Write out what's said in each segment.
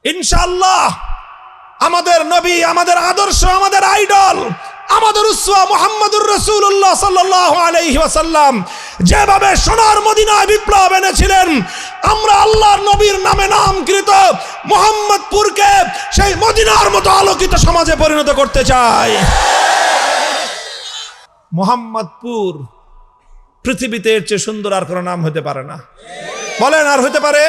ইনশাআল্লাহ আমাদের নবী, আমাদের আদর্শ, আমাদের আইডল, আমাদের উসওয়া মুহাম্মদুর রাসূলুল্লাহ সাল্লাল্লাহু আলাইহি ওয়াসাল্লাম যেভাবে সোনার মদিনায় বিপ্লব এনেছিলেন, আমরা আল্লাহর নবীর নামে নামকৃত মুহাম্মদপুরকে সেই মদিনার মতো আলোকিত সমাজে পরিণত করতে চাই। মুহাম্মদপুর পৃথিবীতে এর চেয়ে সুন্দর আর কোনো নাম হতে পারে না। বলেন, আর হতে পারে?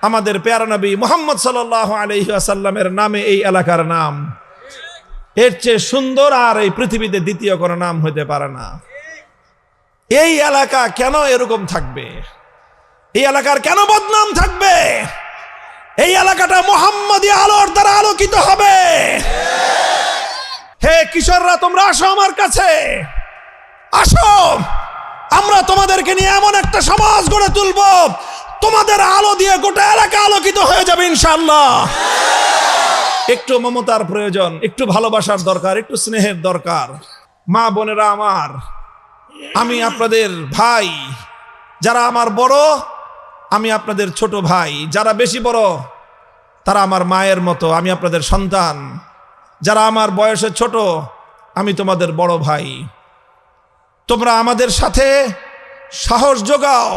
আমাদের প্যারা নবী মুহাম্মদ সাল্লাল্লাহু আলাইহি ওয়াসাল্লামের নামে এই এলাকার নাম, এর চেয়ে সুন্দর আর এই পৃথিবীতে দ্বিতীয় কোনো নাম হতে পারে না। এই এলাকা কেন এরকম থাকবে? এই এলাকার কেন বদনাম থাকবে? এই এলাকাটা মুহাম্মদী আলোর দ্বারা আলোকিত হবে। হে কিশোররা, তোমরা আসো আমার কাছে, আসো, আমরা তোমাদেরকে নিয়ে এমন একটা সমাজ গড়ে তুলবো, তোমাদের আলো দিয়ে গোটা এলাকা আলোকিত হয়ে যাবে ইনশাআল্লাহ। একটু মমতার প্রয়োজন, একটু ভালোবাসার দরকার, একটু স্নেহের দরকার। মা বোনেরা আমার, আমি আপনাদের ভাই, যারা আমার বড় আমি আপনাদের ছোট ভাই, যারা বেশি বড় তারা আমার মায়ের মতো, আমি আপনাদের সন্তান। যারা আমার বয়সে ছোট আমি তোমাদের বড় ভাই। তোমরা আমাদের সাথে সাহস যোগাও,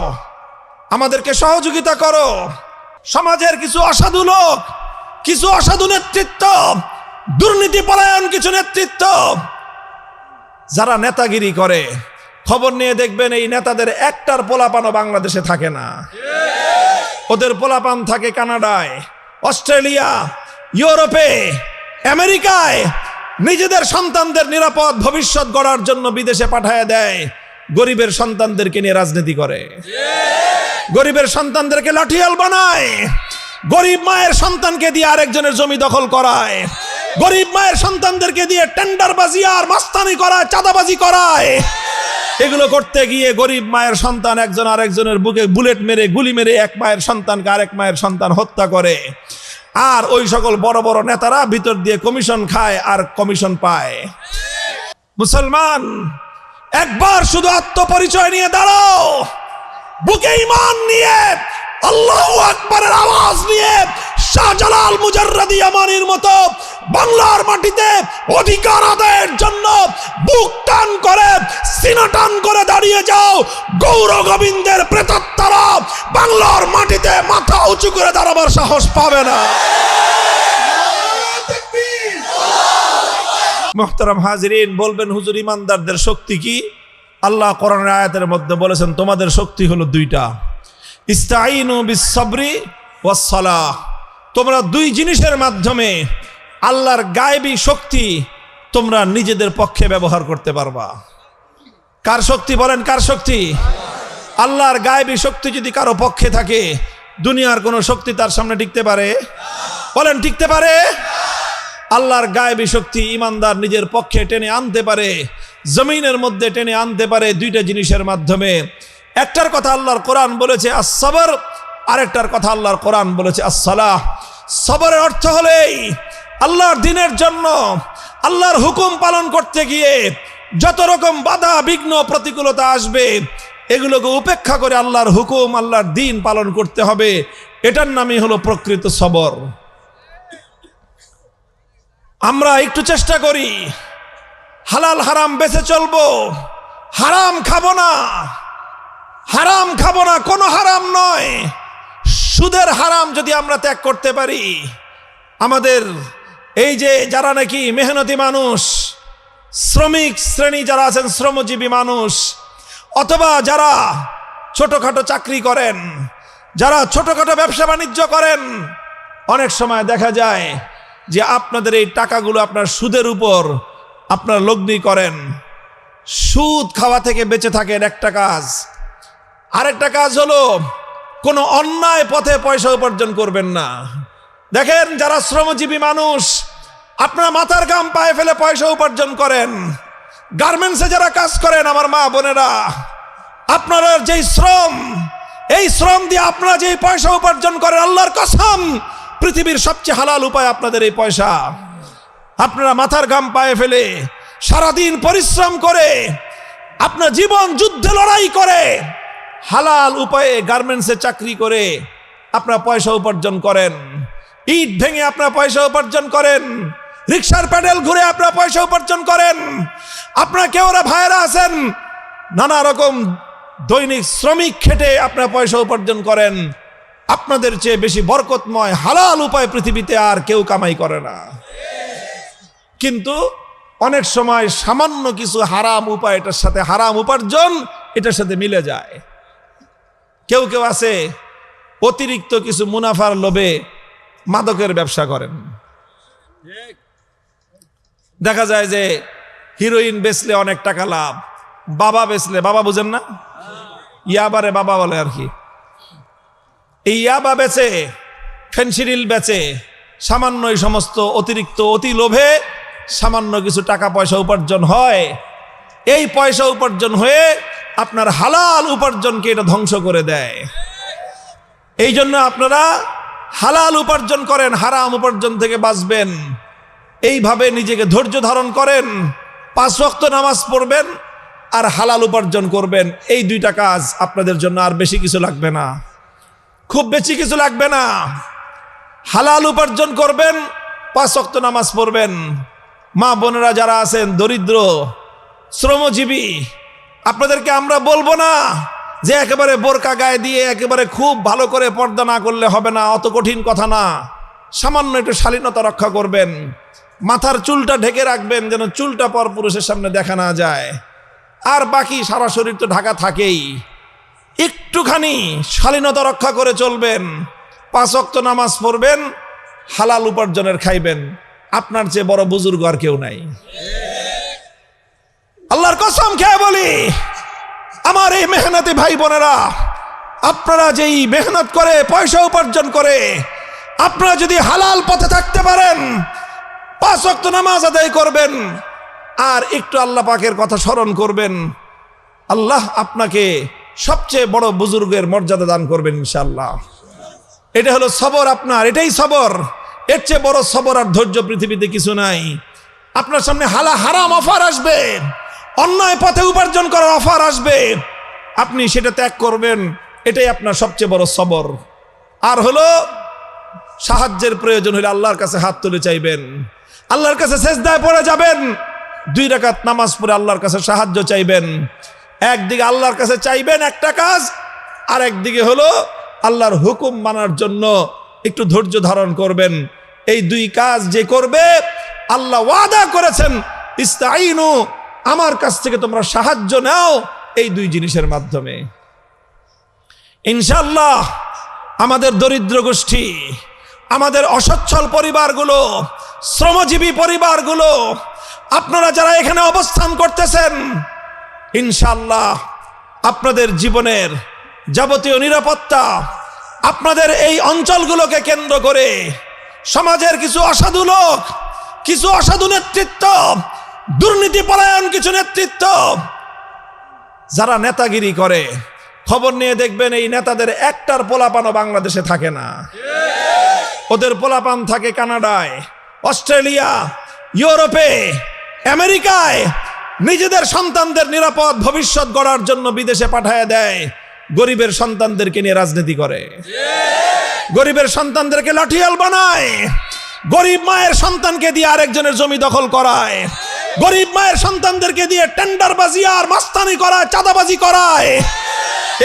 আমাদেরকে সহযোগিতা করো। সমাজের কিছু অসাধু লোক, কিছু অসাধু নেতৃত্ব, দুর্নীতি পরায়ণ কিছু নেতৃত্ব, যারা নেতাগিরি করে, খবর নিয়ে দেখবেন এই নেতাদের একটার পোলাপানও বাংলাদেশে থাকে না। ওদের পোলাপান থাকে কানাডায়, অস্ট্রেলিয়া, ইউরোপে, আমেরিকায়। নিজেদের সন্তানদের নিরাপদ ভবিষ্যৎ গড়ার জন্য বিদেশে পাঠায় দেয়, গরিবের সন্তানদেরকে নিয়ে রাজনীতি করে, গরিবের সন্তানদেরকে লাঠিয়াল বানায়, গরিব মায়ের সন্তানকে দিয়ে আরেকজনের জমি দখল করায়, গরিব মায়ের সন্তানদেরকে দিয়ে টেন্ডারবাজি আর মাস্তানি করায়, চাঁদাবাজি করায়। এগুলো করতে গিয়ে গরিব মায়ের সন্তান একজন আরেকজনের বুকে বুলেট মেরে, গুলি মেরে এক মায়ের সন্তানকে আরেক মায়ের সন্তান হত্যা করে। আর ওই সকল বড় বড় নেতারা ভিতর দিয়ে কমিশন খায় আর কমিশন পায়। মুসলমান, একবার শুধু আত্মপরিচয় নিয়ে দাঁড়াও, বুকে ঈমান নিয়ে, আল্লাহু আকবারের আওয়াজ নিয়ে, শাহজালাল মুজাররাদি আমানির মতো বাংলার মাটিতে অধিকার আদায়ের জন্য বুক টান করে, সিনা টান করে দাঁড়িয়ে যাও। গৌর গোবিন্দের প্রেতাত্মারা বাংলার মাটিতে মাথা উঁচু করে দাঁড়াবার সাহস পাবে না। মুহতারাম হাজিরিন, বলবেন হুজুর ইমানদারদের শক্তি কি? আল্লাহ কোরআনের আয়াতের মধ্যে বলেছেন তোমাদের শক্তি হলো দুইটা, ইস্তাঈনু বিস-সাবরি ওয়াস-সালাহ। তোমরা দুই জিনিসের মাধ্যমে আল্লাহর গায়েবী শক্তি তোমরা নিজেদের পক্ষে ব্যবহার করতে পারবা। কার শক্তি বলেন? কার শক্তি? আল্লাহর গায়েবী শক্তি যদি কারো পক্ষে থাকে, দুনিয়ার কোনো শক্তি তার সামনে টিকতে পারে? বলেন, টিকতে পারে? আল্লাহর গায়েবী শক্তি ইমানদার নিজের পক্ষে টেনে আনতে পারে, জমিনের মধ্যে টেনে আনতে পারে দুইটা জিনিসের মাধ্যমে। একটার কথা আল্লাহর কোরআন বলেছে আস-সাবর, আরেকটার কথা আল্লাহর কোরআন বলেছে আস-সালাহ। সবরের অর্থ হলেই আল্লাহর দ্বীনের জন্য, আল্লাহর হুকুম পালন করতে গিয়ে যত রকম বাধা বিঘ্ন প্রতিকূলতা আসবে, এগুলোকে উপেক্ষা করে আল্লাহর হুকুম, আল্লাহর দ্বীন পালন করতে হবে। এটার নামই হলো প্রকৃত সবর। আমরা একটু চেষ্টা করি, হালাল হারাম বেঁচে চলবো, হারাম খাবো না, হারাম খাবো না, কোনো হারাম নয়। সুদের হারাম যদি আমরা ত্যাগ করতে পারি, আমাদের এই যে যারা নাকি মেহনতি মানুষ, শ্রমিক শ্রেণী যারা আছেন, শ্রমজীবী মানুষ, অথবা যারা ছোটখাটো চাকরি করেন, যারা ছোটখাটো ব্যবসা বাণিজ্য করেন, অনেক সময় দেখা যায় যে আপনাদের এই টাকাগুলো আপনার সুদের উপর আপনার লগ্নি করেন। সুদ খাওয়া থেকে বেঁচে থাকেন একটা কাজ। আরেকটা কাজ হলো কোনো অন্যায় পথে পয়সা উপার্জন করবেন না। দেখেন, যারা শ্রমজীবী মানুষ, আপনারা মাথার ঘাম পায়ে ফেলে পয়সা উপার্জন করেন। গার্মেন্টসে যারা কাজ করেন, আমার মা বোনেরা, আপনারা যেই শ্রম, এই শ্রম দিয়ে আপনারা যেই পয়সা উপার্জন করেন, আল্লাহর কসম পৃথিবীর সবচেয়ে হালাল উপায় আপনাদের এই পয়সা। আপনারা মাথার ঘাম পায়ে ফেলে সারাদিন পরিশ্রম করে, আপনার জীবন যুদ্ধে লড়াই করে, হালাল উপায়ে গার্মেন্টসে চাকরি করে আপনারা পয়সা উপার্জন করেন। ইট ভেঙে আপনারা পয়সা উপার্জন করেন, রিক্সার প্যাডেল ঘুরে আপনারা পয়সা উপার্জন করেন। আপনারা কেউ ভাইয়েরা আছেন নানা রকম দৈনিক শ্রমিক খেটে আপনারা পয়সা উপার্জন করেন। আপনাদের চেয়ে বেশি বরকতময় হালাল উপায় পৃথিবীতে আর কেউ কামাই করে না। কিন্তু অনেক সময় সামান্য কিছু হারাম উপায় এটার সাথে, হারাম উপার্জন এটার সাথে মিলে যায়। কেউ কেউ আছে অতিরিক্ত কিছু মুনাফার লোভে মাদকের ব্যবসা করেন। দেখা যায় যে হিরোইন বেচলে অনেক টাকা লাভ, বাবা বেচলে, বাবা বুঝেন না, ইয়াবারে বাবা বলে আর কি, এই ইয়াবা বেচে, ফেনসিডিল বেচে, সামান্য এই সমস্ত অতিরিক্ত অতি লোভে সামান্য কিছু টাকা পয়সা উপার্জন হয়। এই পয়সা উপার্জন হয়ে আপনার হালাল উপার্জনকে এটা ধ্বংস করে দেয়। এই জন্য আপনারা হালাল উপার্জন করেন, হারাম উপার্জন থেকে বাঁচবেন। এইভাবে নিজেকে ধৈর্য ধারণ করেন, 5 ওয়াক্ত নামাজ পড়বেন আর হালাল উপার্জন করবেন। এই দুইটা কাজ আপনাদের জন্য আর বেশি কিছু লাগবে না, খুব বেশি কিছু লাগবে না। হালাল উপার্জন করবেন, 5 ওয়াক্ত নামাজ পড়বেন। মা বোনেরা যারা আছেন দরিদ্র শ্রমজীবী, আপনাদেরকে আমরা বলবো না যে একেবারে বোরকা গায়ে দিয়ে একেবারে খুব ভালো করে পর্দা না করলে হবে না, অত কঠিন কথা না। সামান্য একটু শালীনতা রক্ষা করবেন, মাথার চুলটা ঢেকে রাখবেন যেন চুলটা পর পুরুষের সামনে দেখা না যায়, আর বাকি সারা শরীর তো ঢাকা থাকেই। একটুখানি শালীনতা রক্ষা করে চলবেন, 5 ওয়াক্ত নামাজ পড়বেন, হালাল উপার্জনের খাইবেন। আপনার চেয়ে বড় বুজুর্গ আর কেউ নাই। আল্লাহর কসম খেয়ে বলি, আমার এই মেহনতি ভাই বোনেরা, আপনারা যেই মেহনত করে পয়সা উপার্জন করে আপনারা যদি হালাল পথে থাকতে পারেন, 5 ওয়াক্ত নামাজ আদায় করবেন আর একটু আল্লাহ পাকের কথা স্মরণ করবেন, আল্লাহ আপনাকে সবচেয়ে বড় বুজুর্গের মর্যাদা দান করবেন ইনশাআল্লাহ। এটা হলো সবর আপনার, এটাই সবর। এর চেয়ে বড় সবর আর ধৈর্য পৃথিবীতে কিছু নাই। আপনার সামনে হারাম অফার আসবে, অন্যায় পথে উপার্জন করার অফার আসবে, আপনি সেটা ত্যাগ করবেন, এটাই আপনার সবচেয়ে বড় সবর। আর হলো সাহায্যের প্রয়োজন হলে আল্লাহর কাছে হাত তুলে চাইবেন, আল্লাহর কাছে সেজদায় পড়ে যাবেন, 2 রাকাত নামাজ পড়ে আল্লাহর কাছে সাহায্য চাইবেন। একদিকে আল্লাহর কাছে চাইবেন একটা কাজ, আর একদিকে হলো আল্লাহর হুকুম মানার জন্য একটু ধৈর্য ধারণ করবেন। এই 2 কাজ যে করবে, আল্লাহ ওয়াদা করেছেন ইস্তাইনু, আমার কাছ থেকে তোমরা সাহায্য নাও এই 2 জিনিসের মাধ্যমে। ইনশাআল্লাহ আমাদের দরিদ্র গোষ্ঠী, আমাদের অসচ্ছল পরিবারগুলো, শ্রমজীবী পরিবারগুলো, আপনারা যারা এখানে অবস্থান করতেছেন, ইনশাআল্লাহ আপনাদের জীবনের যাবতীয় নিরাপত্তা আপনাদের এই অঞ্চলগুলোকে কেন্দ্র করে সমাজের কিছু অসাধু লোক, কিছু অসাধু নেতৃত্ব, দুর্নীতি পরায়ণ কিছু নেতৃত্ব যারা নেতাগিরি করে, খবর নিয়ে দেখবেন এই নেতাদের একটার পোলাপানও বাংলাদেশে থাকে না। ওদের পোলাপান থাকে কানাডায়, অস্ট্রেলিয়া, ইউরোপে, আমেরিকায়। নিজেদের সন্তানদের নিরাপদ ভবিষ্যৎ গড়ার জন্য বিদেশে পাঠায় দেয়, গরিবের সন্তানদেরকে নিয়ে রাজনীতি করে, গরিবের সন্তানদেরকে লাঠিয়াল বানায়, গরিব মায়ের সন্তানকে দিয়ে আরেকজনের জমি দখল করায়, গরিব মায়ের সন্তানদেরকে দিয়ে টেন্ডারবাজি আর মাস্তানি করায়, চাঁদাবাজি করায়।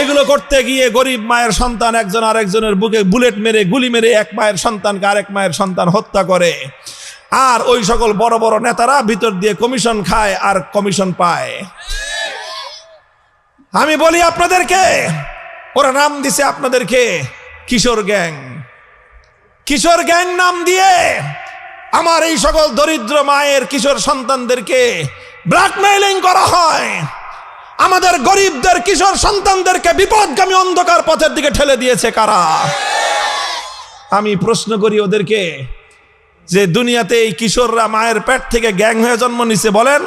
এগুলো করতে গিয়ে গরিব মায়ের সন্তান একজন আরেকজনের বুকে বুলেট মেরে, গুলি মেরে এক মায়ের সন্তানকে আরেক মায়ের সন্তান হত্যা করে। আর ওই সকল বড় বড় নেতারা ভিতর দিয়ে কমিশন খায় আর কমিশন পায়। আমি বলি আপনাদেরকে, ওরা নাম দিছে আপনাদেরকে কিশোর গ্যাং। কিশোর গ্যাং নাম দিয়ে আমার এই সকল দরিদ্র মায়ের কিশোর সন্তানদেরকে ব্ল্যাকমেইলিং করা হয়। আমাদের গরিবদের কিশোর সন্তানদেরকে বিপদগামী অন্ধকার পথের দিকে ঠেলে দিয়েছে কারা? আমি প্রশ্ন করি ওদেরকে যে দুনিয়াতে এই কিশোররা মায়ের পেট থেকে গ্যাং হয়ে জন্ম নিছে? বলেন,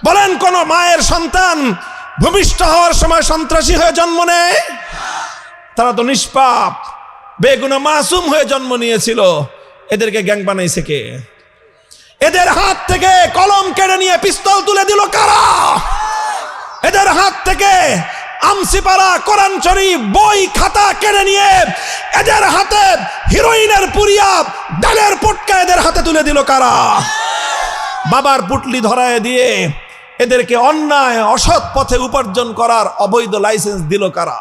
বলেন কোন মায়ের সন্তান ভূমিষ্ঠ হওয়ার সময় সন্ত্রাসী হয়ে জন্ম নেয়? তারা তো নিষ্পাপ, বেগুনা মাসুম হয়ে জন্ম নিয়েছিল। এদেরকে গ্যাং বানাইছে কে? এদের হাত থেকে কলম কেড়ে নিয়ে পিস্তল তুলে দিল কারা? এদের হাত থেকে আমসিপাড়া কোরআন শরীফ বই খাতা কেড়ে নিয়ে এদের হাতে হিরোইনের পুরিয়া ডালের পটকা এদের হাতে তুলে দিল কারা? বাবার পুটলি ধরায় দিয়ে এদেরকে অন্যায় অসৎ পথে উপার্জন করার অবৈধ লাইসেন্স দিল কারা?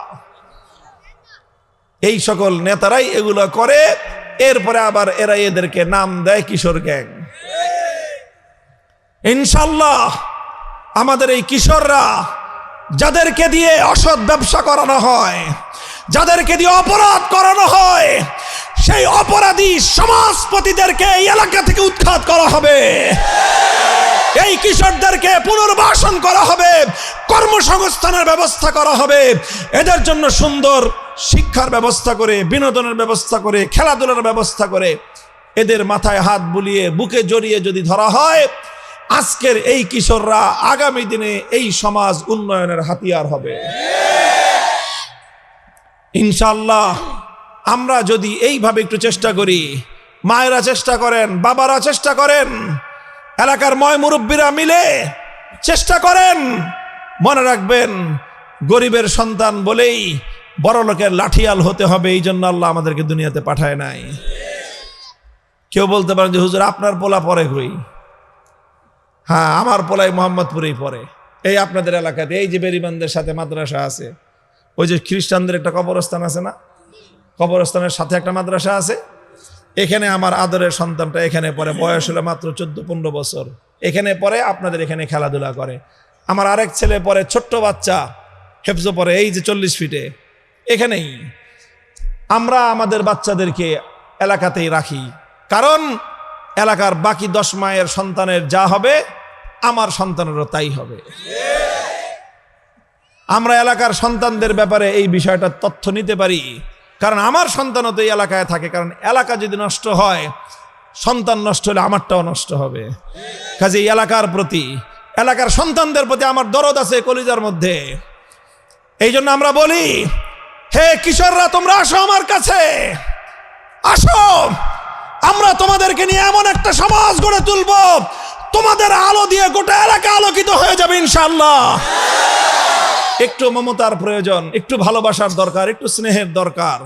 এই সকল নেতারাই এগুলো করে। এরপরে আবার এরা এদেরকে নাম দেয় কিশোর গ্যাং। ইনশাল্লাহ আমাদের এই কিশোররা, যাদেরকে দিয়ে অসৎ ব্যবসা করানো হয়, যাদেরকে দিয়ে অপরাধ করানো হয়, সেই অপরাধী সমাজপতিদেরকে এই এলাকা থেকে উৎখাত করা হবে। এই কিশোরদেরকে পুনর্বাসন করা হবে, কর্মসংস্থানের ব্যবস্থা করা হবে, এদের জন্য সুন্দর শিক্ষার ব্যবস্থা করে, বিনোদনের ব্যবস্থা করে, খেলাধুলার ব্যবস্থা করে এদের মাথায় হাত বুলিয়ে বুকে জড়িয়ে যদি ধরা হয়, আজকের এই কিশোররা আগামী দিনে এই সমাজ উন্নয়নের হাতিয়ার হবে ইনশাআল্লাহ। আমরা যদি এইভাবে একটু চেষ্টা করি, মায়েরা চেষ্টা করেন, বাবারা চেষ্টা করেন, এলাকার ময় মুরব্বীরা মিলে চেষ্টা করেন, মনে রাখবেন গরিবের সন্তান বলেই বড় লোকের লাঠিয়াল হতে হবে, এই জন্য আল্লাহ আমাদেরকে দুনিয়াতে পাঠায় নাই। কেউ বলতে পারেন যে হুজুর আপনার পোলা পরে কই? হ্যাঁ, আমার পোলাই মোহাম্মদপুরেই পড়ে। এই আপনাদের এলাকাতে এই যে বেরিবান্ধের সাথে মাদ্রাসা আছে, ওই যে খ্রিস্টানদের একটা কবরস্থান আছে না, কবরস্থানের সাথে একটা মাদ্রাসা আছে, এখানে আমার আদরের সন্তানটা এখানে পড়ে, বয়স হলো মাত্র 14-15 বছর, এখানে পড়ে, আপনাদের এখানে খেলাধুলা করে। আমার আরেক ছেলে পড়ে, ছোট্ট বাচ্চা, হেফজো পড়ে, এই যে 40 ফিটে, এখানেই। আমরা আমাদের বাচ্চাদেরকে এলাকাতেই রাখি, কারণ এলাকার বাকি 10 মায়ের সন্তানের যা হবে আমার সন্তানেরও তাই হবে। আমরা এলাকার সন্তানদের ব্যাপারে এই বিষয়টা তথ্য নিতে পারি, কারণ আমার সন্তানও তো এই এলাকায় থাকে। কারণ এলাকা যদি নষ্ট হয়, সন্তান নষ্ট হলে আমারটাও নষ্ট হবে। কাজে এই এলাকার প্রতি, এলাকার সন্তানদের প্রতি আমার দরদ আছে কলিজার মধ্যে। এই জন্য আমরা বলি, হে কিশোররা, তোমরা আসো আমার কাছে, আসো, আমরা তোমাদেরকে নিয়ে এমন একটা সমাজ গড়ে তুলব, তোমাদের আলো দিয়ে গোটা এলাকা আলোকিত হয়ে যাবে ইনশাআল্লাহ। একটু মমতার প্রয়োজন, একটু ভালোবাসার দরকার, একটু স্নেহের দরকার।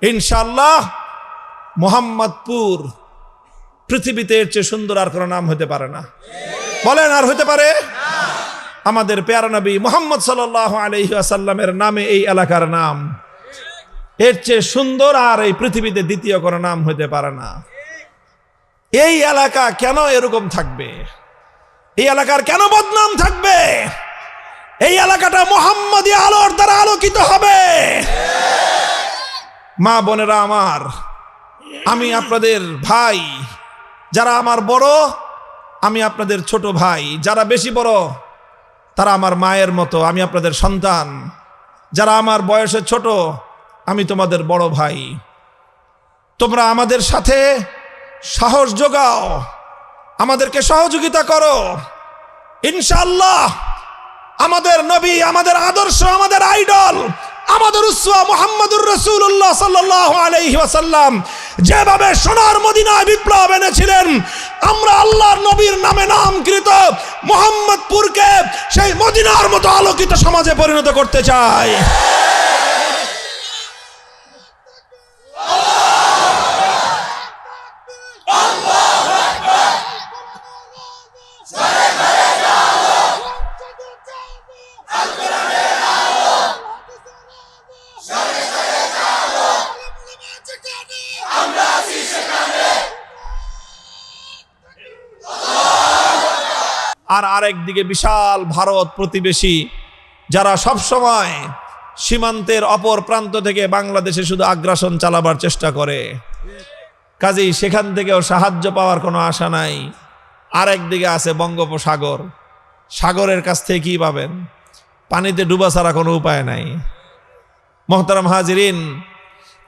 ইনশাআল্লাহ মোহাম্মদপুর পৃথিবীতে এর চেয়ে সুন্দর আর কোনো নাম হতে পারে না। বলেন, আর হতে পারে? আমাদের প্যারা নবী মুহাম্মদ সাল্লাল্লাহু আলাইহি ওয়াসাল্লামের নামে এই এলাকার নাম, এর চেয়ে সুন্দর আর এই পৃথিবীতে দ্বিতীয় কোনো নাম হতে পারে না। এই এলাকা কেন এরকম থাকবে? এই এলাকার কেন বদনাম থাকবে? এই এলাকাটা মুহাম্মদী আলোর দ্বারা আলোকিত হবে। মা বোনেরা আমার, আমি আপনাদের ভাই, যারা আমার বড় আমি আপনাদের ছোট ভাই, যারা বেশি বড় তারা আমার মায়ের মতো, আমি আপনাদের সন্তান। যারা আমার বয়সে ছোট আমি তোমাদের বড় ভাই। তোমরা আমাদের সাথে সাহস যোগাও, আমাদেরকে সহযোগিতা করো। ইনশাআল্লাহ আমাদের নবী, আমাদের আদর্শ, আমাদের আইডল, আমাদের উসওয়া মুহাম্মদুর রাসূলুল্লাহ সাল্লাল্লাহু আলাইহি ওয়াসাল্লাম যেভাবে সোনার মদিনায় বিপ্লব এনেছিলেন, আমরা আল্লাহর নবীর নামে নামকৃত মুহাম্মদপুরকে সেই মদিনার মতো আলোকিত সমাজে পরিণত করতে চাই। আর আরেকদিকে বিশাল ভারত প্রতিবেশী, যারা সব সময় সীমান্তের অপর প্রান্ত থেকে বাংলাদেশে শুধু আগ্রাসন চালাবার চেষ্টা করে। কাজেই সেখান থেকেও সাহায্য পাওয়ার কোনো আশা নাই। আরেকদিকে আছে বঙ্গোপসাগর, সাগরের কাছ থেকে কি পাবেন? পানিতে ডুবা ছাড়া কোনো উপায় নাই। মোহতারাম হাজিরিন,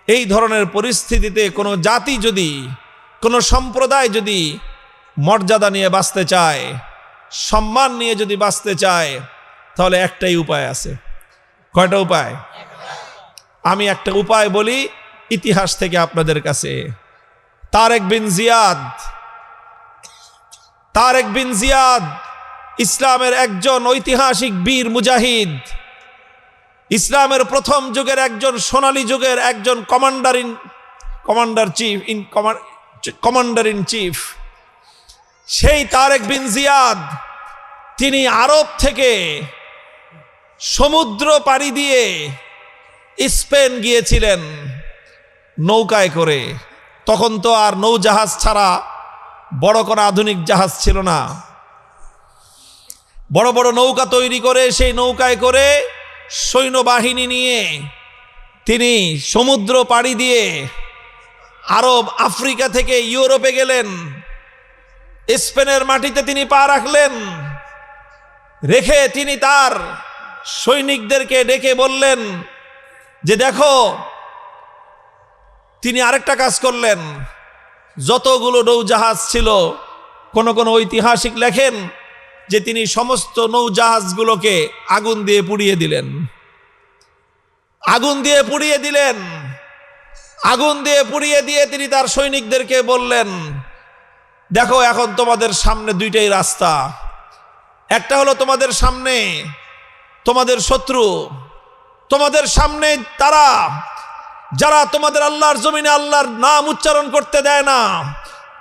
এই ধরনের পরিস্থিতিতে কোনো জাতি যদি, কোনো সম্প্রদায় যদি মর্যাদা নিয়ে বাঁচতে চায়, সম্মান নিয়ে যদি বাঁচতে চায়, তাহলে একটাই উপায় আছে। কয়টা উপায়? আমি একটা উপায় বলি ইতিহাস থেকে আপনাদের কাছে। তারেক বিন জিয়াদ ইসলামের একজন ঐতিহাসিক বীর মুজাহিদ। ইসলামের প্রথম যুগের একজন সোনালী যুগের একজন কমান্ডার ইন চিফ সেই তারেক বিন জিয়াদ, তিনি আরব থেকে সমুদ্র পাড়ি দিয়ে স্পেন গিয়েছিলেন নৌকায় করে। তখন তো আর নৌজাহাজ ছাড়া বড় কোনো আধুনিক জাহাজ ছিল না। বড় বড় নৌকা তৈরি করে সেই নৌকায় করে সৈন্যবাহিনী নিয়ে তিনি সমুদ্র পাড়ি দিয়ে আরব, আফ্রিকা থেকে ইউরোপে গেলেন। স্পেনের মাটিতে তিনি পা রাখলেন। রেখে তিনি তার সৈনিকদেরকে ডেকে বললেন যে দেখো, তিনি আরেকটা কাজ করলেন। যতগুলো নৌজাহাজ ছিল, কোন কোন ঐতিহাসিক লেখেন যে তিনি সমস্ত নৌজাহাজগুলোকে আগুন দিয়ে পুড়িয়ে দিলেন। আগুন দিয়ে পুড়িয়ে দিলেন। আগুন দিয়ে পুড়িয়ে দিয়ে তিনি তার সৈনিকদেরকে বললেন, দেখো এখন তোমাদের সামনে দুইটাই রাস্তা। একটা হলো তোমাদের সামনে তোমাদের শত্রু, তোমাদের সামনে তারা যারা তোমাদের আল্লাহর জমিনে আল্লাহর নাম উচ্চারণ করতে দেয় না।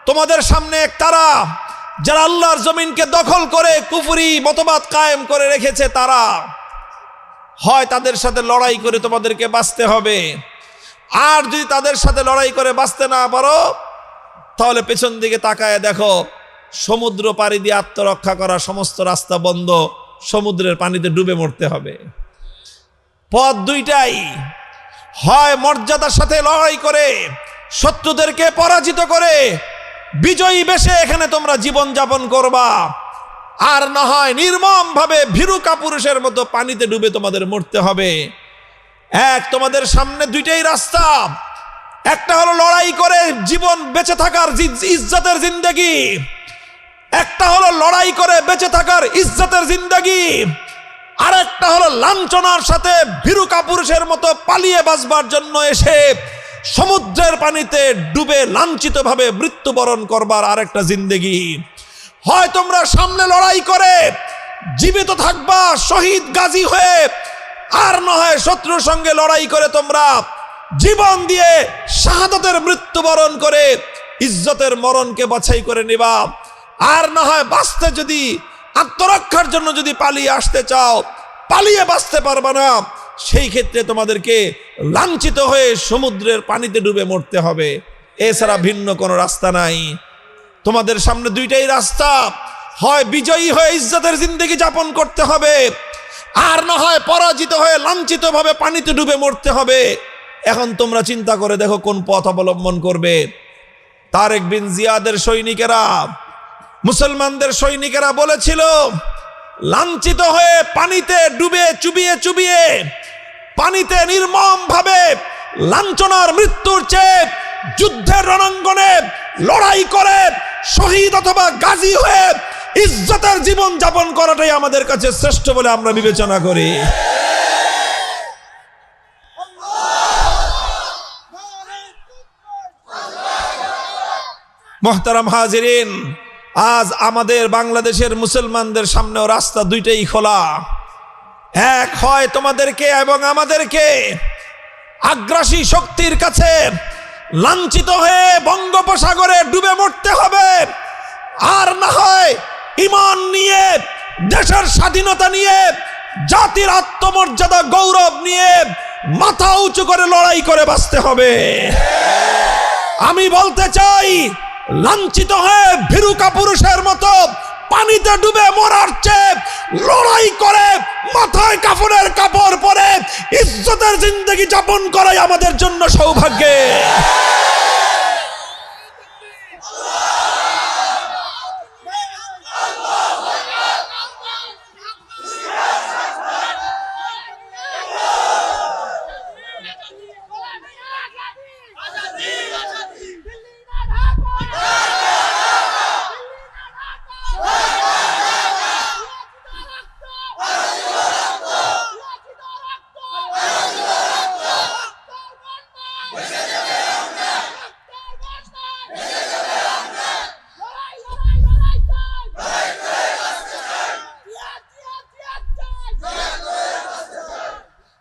তোমাদের সামনে তারা যারা আল্লাহর জমিনকে দখল করে কুফরি মতবাদ কায়েম করে রেখেছে। তারা হয় তাদের সাথে লড়াই করে তোমাদেরকে বাঁচতে হবে, আর যদি তাদের সাথে লড়াই করে বাঁচতে না পারো তাহলে পেছন দিকে তাকায় দেখো, সমুদ্র পাড়ি দিয়ে আত্মরক্ষা করা সমস্ত রাস্তা বন্ধ, সমুদ্রের পানিতে ডুবে মরতে হবে। পথ দুইটাই, হয় মর্যাদার সাথে লড়াই করে শত্রুদেরকে পরাজিত করে বিজয়ী বেশে এখানে তোমরা জীবন যাপন করবা, আর না হয় নির্মম ভাবে ভীরু কাপুরুষের মতো পানিতে ডুবে তোমাদের মরতে হবে। তোমাদের সামনে দুইটাই রাস্তা। একটা হলো লড়াই করে জীবন বেঁচে থাকার ইজ্জতের জিন্দেগি, একটা হলো লড়াই করে বেঁচে থাকার ইজ্জতের জিন্দেগি, আর একটা হলো লাঞ্ছনার সাথে ভীরু কাপুরুষের মতো পালিয়ে বাঁচবার জন্য এসে সমুদ্রের পানিতে ডুবে লাঞ্ছিত ভাবে মৃত্যুবরণ করবার আরেকটা জিন্দেগি। হয় তোমরা সামনে লড়াই করে জীবিত থাকবা শহীদ গাজী হয়ে, আর না হয় শত্রুর সঙ্গে লড়াই করে তোমরা জীবন দিয়ে শাহাদাতের মৃত্যুবরণ করে ইজ্জতের মরণকে বাছাই করে নিবা। আর না হয় বাঁচতে যদি আত্মরক্ষার জন্য যদি পালিয়ে আসতে চাও, পালিয়ে বাঁচতে পারবা না, সেই ক্ষেত্রে তোমাদেরকে লাঞ্ছিত হয়ে সমুদ্রের পানিতে ডুবে মরতে হবে। এছাড়া ভিন্ন কোনো রাস্তা নাই। তোমাদের সামনে দুইটাই রাস্তা, হয় বিজয়ী হয়ে ইজ্জতের জিন্দেগি যাপন করতে হবে, আর না হয় পরাজিত হয়ে লাঞ্ছিত ভাবে পানিতে ডুবে মরতে হবে। এখন তোমরা চিন্তা করে দেখো কোন পথ অবলম্বন করবে। তারেক বিন জিয়াদের সৈনিকেরা, মুসলমানদের সৈনিকেরা বলেছিল, লাঞ্ছিত হয়ে পানিতে ডুবে চুবিয়ে চুবিয়ে পানিতে নির্মম ভাবে লাঞ্ছনার মৃত্যুর চেয়ে যুদ্ধের রণাঙ্গনে লড়াই করে শহীদ অথবা গাজী হয়ে ইজ্জতের জীবন যাপন করাটাই আমাদের কাছে শ্রেষ্ঠ বলে আমরা বিবেচনা করি। মুহতারাম হাজিরিন, আজ আমাদের বাংলাদেশের মুসলমানদের সামনেও রাস্তা দুইটাই খোলা। এক, হয় তোমাদেরকে এবং আমাদেরকে আগ্রাসী শক্তির কাছে লাঞ্ছিত হয়ে বঙ্গোপসাগরে ডুবে মরতে হবে, আর না হয় ঈমান নিয়ে, দেশের স্বাধীনতা নিয়ে, জাতির আত্মমর্যাদা গৌরব নিয়ে মাথা উঁচু করে লড়াই করে বাঁচতে হবে। আমি বলতে চাই, লাঞ্ছিত হয়ে ভীরু কাপুরুষের মতো পানিতে ডুবে মরার চেয়ে লড়াই করে মাথায় কাফনের কাপড় পরে ইজ্জতের জিন্দেগি যাপন করাই আমাদের জন্য সৌভাগ্যের।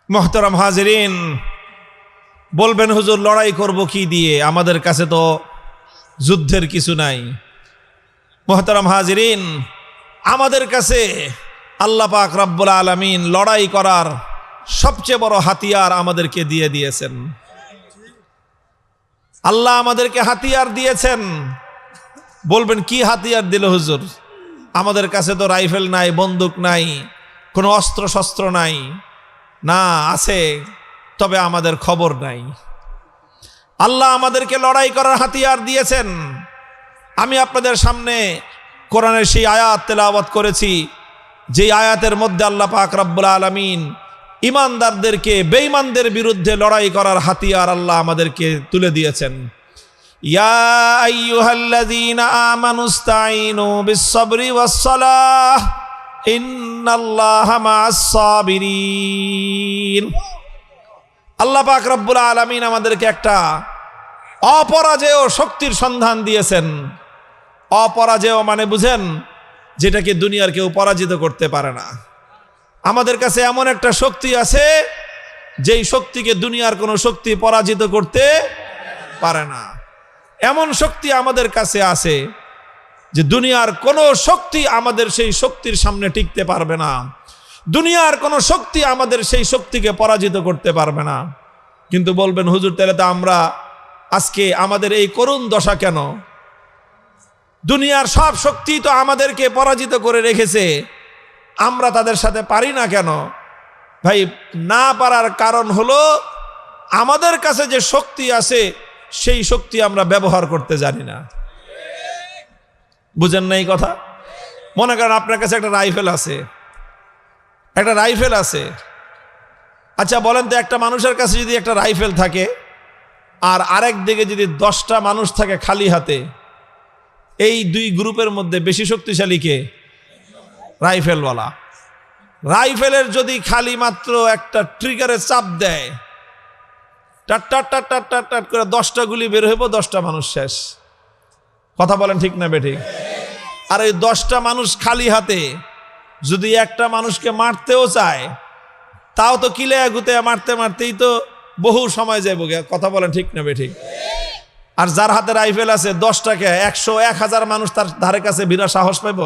মুহতারাম হাজিরিন, বলবেন হুজুর লড়াই করব কি দিয়ে, আমাদের কাছে তো যুদ্ধের কিছু নাই। মুহতারাম হাজিরিন, আমাদের কাছে আল্লাহ পাক রব্বুল আলামিন লড়াই করার সবচেয়ে বড় হাতিয়ার আমাদেরকে দিয়ে দিয়েছেন। আল্লাহ আমাদেরকে হাতিয়ার দিয়েছেন। বলবেন কি হাতিয়ার দিল হুজুর? আমাদের কাছে তো রাইফেল নাই, বন্দুক নাই, কোনো অস্ত্র শস্ত্র নাই। না, আছে, তবে আমাদের খবর নাই। আল্লাহ আমাদেরকে লড়াই করার হাতিয়ার দিয়েছেন। আমি আপনাদের সামনে কোরআনের সেই আয়াত তেলাওয়াত করেছি, যেই আয়াতের মধ্যে আল্লাহ পাক রব্বুল আলামিন ইমানদারদেরকে বেঈমানদের বিরুদ্ধে লড়াই করার হাতিয়ার আল্লাহ আমাদেরকে তুলে দিয়েছেন। ইয়া আইয়ুহাল্লাযীনা আমানুস্তাঈনু বিস-সাবরি ওয়াস-সালাহ ইন্নাল্লাহা মা'আস-সাবিরিন। আল্লাহ পাক রব্বুল আলামিন আমাদেরকে একটা অপরাজেয় শক্তির সন্ধান দিয়েছেন। অপরাজেয় মানে বুঝেন, যেটাকে দুনিয়ার কেউ পরাজিত করতে পারে না। আমাদের কাছে এমন একটা শক্তি আছে, যেই শক্তিকে দুনিয়ার কোনো শক্তি পরাজিত করতে পারে না। এমন শক্তি আমাদের কাছে আছে যে দুনিয়ার কোনো শক্তি আমাদের সেই শক্তির সামনে টিকতে পারবে না। দুনিয়ার কোনো শক্তি আমাদের সেই শক্তিকে পরাজিত করতে পারবে না। কিন্তু বলবেন হুজুর, তাহলে তো আমরা আজকে আমাদের এই করুণ দশা কেন? দুনিয়ার সব শক্তি তো আমাদেরকে পরাজিত করে রেখেছে, আমরা তাদের সাথে পারি না কেন? ভাই, না পারার কারণ হলো আমাদের কাছে যে শক্তি আছে সেই শক্তি আমরা ব্যবহার করতে জানি না। বুঝেন না এই কথা? মনে করেন আপনার কাছে একটা রাইফেল আছে, একটা রাইফেল আছে। আচ্ছা বলেন তো, একটা মানুষের কাছে যদি একটা রাইফেল থাকে আর আরেক দিকে যদি 10টা মানুষ থাকে খালি হাতে, এই দুই গ্রুপের মধ্যে বেশি শক্তিশালী কে? রাইফেলওয়ালা। রাইফেলের যদি খালি মাত্র একটা ট্রিগারে চাপ দেয়, টাট টাট টাট টাট টাট টাট করে 10টা গুলি বের হইব, 10টা মানুষ শেষ। কথা বলেন ঠিক না বেঠিক? আর এই 10টা মানুষ খালি হাতে যদি একটা মানুষকে মারতেও চায়, তাও তো কিলে গুতে মারতে মারতেই তো বহু সময় যাইব। কথা বলেন ঠিক না বেঠিক? আর যার হাতে রাইফেল আছে 10টাকে 100 1000 মানুষ তার ধারে কাছে ভিড়া সাহস পাইব?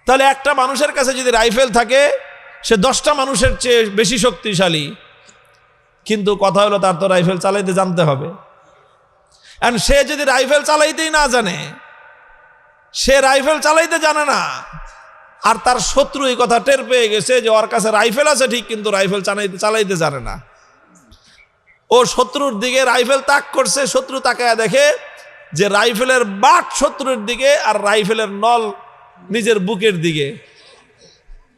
তাহলে একটা মানুষের কাছে যদি রাইফেল থাকে, সে 10টা মানুষের চেয়ে বেশি শক্তিশালী। কিন্তু কথা হলো, তার তো রাইফেল চালাইতে জানতে হবে। আর সে যদি রাইফেল চালাইতেই না জানে, সে রাইফেল চালাইতে জানে না, আর তার শত্রু এই কথা টের পেয়ে গেছে যে ওর কাছে রাইফেল আছে ঠিক, কিন্তু রাইফেল চালাইতে জানে না। ও শত্রুর দিকে রাইফেল তাক করছে, শত্রু তাকায় দেখে যে রাইফেলের বাট শত্রুর দিকে আর রাইফেলের নল নিজের বুকের দিকে।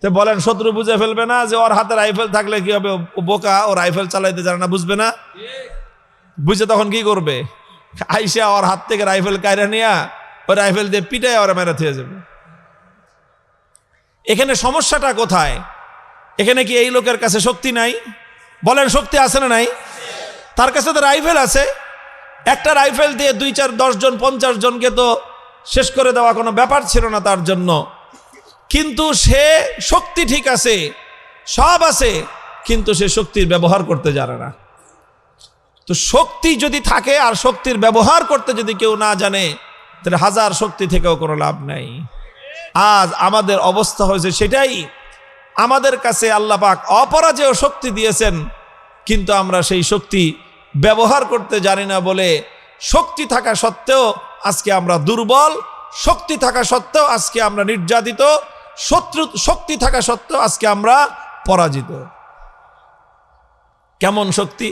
তো বলেন, শত্রু বুঝে ফেলবে না যে ওর হাতে রাইফেল থাকলে কি হবে? বোকা, ও রাইফেল চালাইতে জানে না, বুঝবে না? বুঝে তখন কি করবে? আইসা ওর হাত থেকে রাইফেল কায়রা নিয়া ওই রাইফেল দিয়ে পিটায় ওরা মেরে থিয়ে যাবে। এখানে সমস্যাটা কোথায়? এখানে কি এই লোকের কাছে শক্তি নাই? বলেন, শক্তি আছে না নাই? তার কাছে তো রাইফেল আছে। একটা রাইফেল দিয়ে 2 4 10 জন 50 জনকে তো শেষ করে দেওয়া কোনো ব্যাপার ছিল না তার জন্য। কিন্তু সে শক্তি ঠিক আছে, সব আছে, কিন্তু সে শক্তির ব্যবহার করতে জানে না। তো শক্তি যদি থাকে আর শক্তির ব্যবহার করতে যদি কেউ না জানে, তাহলে হাজার শক্তি থেকেও কোনো লাভ নাই। আজ আমাদের অবস্থা হয়েছে সেটাই। আমাদের কাছে আল্লাহ পাক অপরাজেয় শক্তি দিয়েছেন, কিন্তু আমরা সেই শক্তি ব্যবহার করতে জানি না বলে শক্তি থাকা সত্ত্বেও আজকে আমরা দুর্বল, শক্তি থাকা সত্ত্বেও আজকে আমরা নির্যাতিত, শক্তি থাকা সত্ত্বেও আজকে আমরা পরাজিত। কেমন শক্তি?